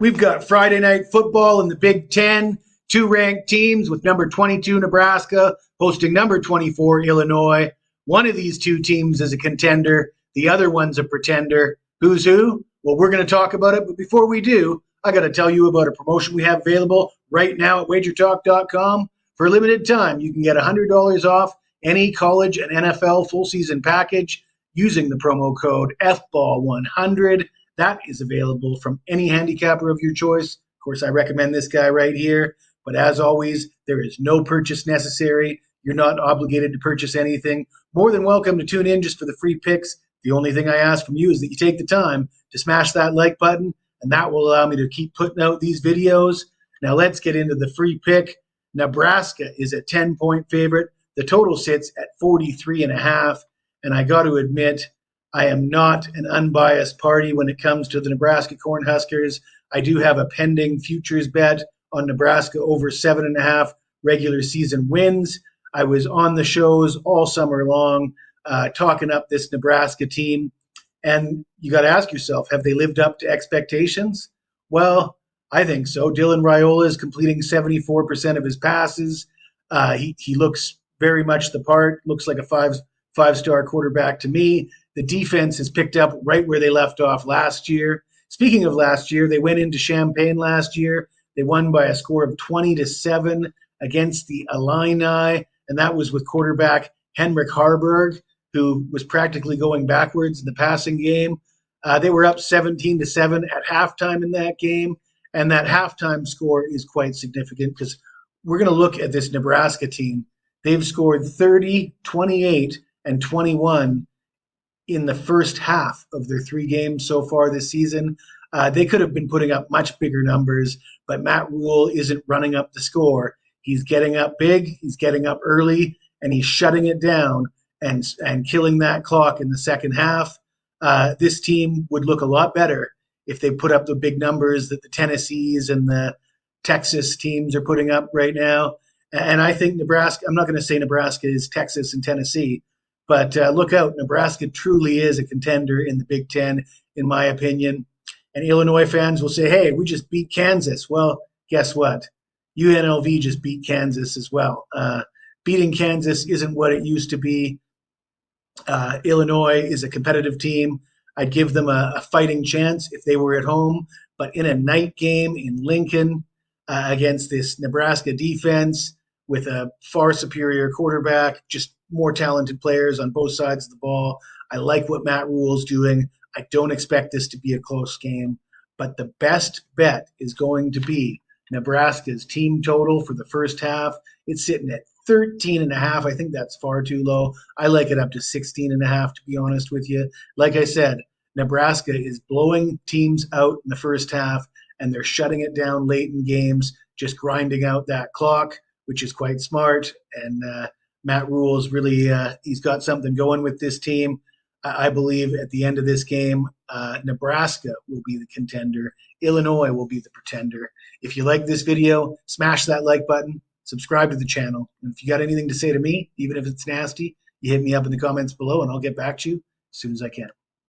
We've got Friday night football in the Big Ten. Two ranked teams with number 22 Nebraska hosting number 24 Illinois. One of these two teams is a contender. The other one's a pretender. Who's who? Well, we're going to talk about it. But before we do, I got to tell you about a promotion we have available right now at wagertalk.com. For a limited time, you can get $100 off any college and NFL full season package using the promo code FBALL100. That is available from any handicapper of your choice. Of course, I recommend this guy right here. But as always, there is no purchase necessary. You're not obligated to purchase anything. More than welcome to tune in just for the free picks. The only thing I ask from you is that you take the time to smash that like button, and that will allow me to keep putting out these videos. Now let's get into the free pick. Nebraska is a 10-point favorite. The total sits at 43.5. And I got to admit, I am not an unbiased party when it comes to the Nebraska Cornhuskers. I do have a pending futures bet on Nebraska over 7.5 regular season wins. I was on the shows all summer long talking up this Nebraska team. And you got to ask yourself, have they lived up to expectations? Well, I think so. Dylan Raiola is completing 74% of his passes. He looks very much the part, looks like a five-star quarterback to me. The defense has picked up right where they left off last year. Speaking of last year, they went into Champaign last year. They won by a score of 20-7 against the Illini, and that was with quarterback Henrik Harburg, who was practically going backwards in the passing game. They were up 17-7 at halftime in that game, and that halftime score is quite significant because we're going to look at this Nebraska team. They've scored 30, 28, and 21 in the first half of their 3 games so far this season. They could have been putting up much bigger numbers, but Matt Rule isn't running up the score. He's getting up big, he's getting up early, and he's shutting it down and killing that clock in the second half. This team would look a lot better if they put up the big numbers that the Tennessees and the Texas teams are putting up right now. And I think Nebraska, I'm not going to say Nebraska is Texas and Tennessee, but look out, Nebraska truly is a contender in the Big Ten, in my opinion. And Illinois fans will say, hey, we just beat Kansas. Well, guess what? UNLV just beat Kansas as well. Beating Kansas isn't what it used to be. Illinois is a competitive team. I'd give them a fighting chance if they were at home. But in a night game in Lincoln against this Nebraska defense with a far superior quarterback, just more talented players on both sides of the ball, I like what Matt Rule's doing. I don't expect this to be a close game. But the best bet is going to be Nebraska's team total for the first half. It's sitting at 13.5. I think that's far too low. I like it up to 16.5, to be honest with you. Like I said, Nebraska is blowing teams out in the first half, and they're shutting it down late in games, just grinding out that clock, which is quite smart. And Matt Rule's really, he's got something going with this team. I believe at the end of this game, Nebraska will be the contender. Illinois will be the pretender. If you like this video, smash that like button, subscribe to the channel. And if you got anything to say to me, even if it's nasty, you hit me up in the comments below and I'll get back to you as soon as I can.